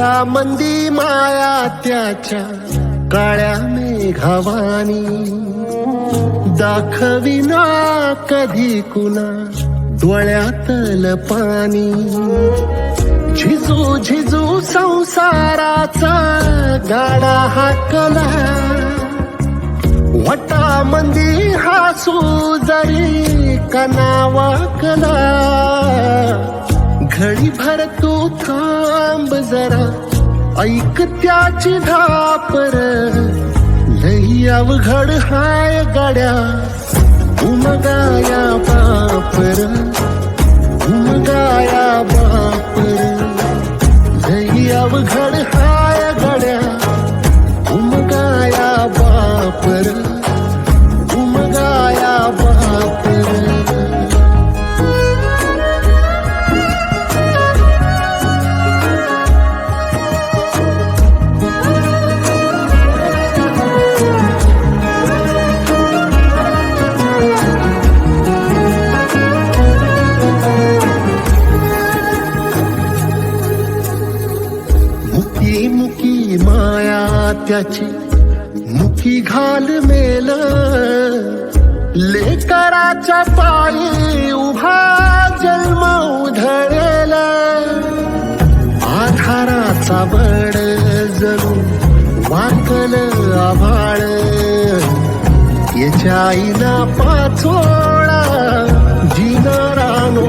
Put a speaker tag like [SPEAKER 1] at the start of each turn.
[SPEAKER 1] मंदी माया त्याच्या काळ्या मेघावानी दाखविना कधी कुणा डोळ्यातल पाणी झिजू झिजू संसाराचा गाडा हाकला वटा मंदी हासू जरी कनावाकला घडी भर तू थांब जरा ऐक त्याची धापर लई अवघड हाय गाड्या उमगाया बापर उमगाया बापर लई अवघड हाय गाड्या उमगाया बापर उमगाया बापर मुकी माया त्याची मुकी घाल मेल लेकराच्या पायी उभा जन्म उधळेल आधाराचा बड जणू वाकल आभाळ याच्या आईना पाचोळा जिना रानो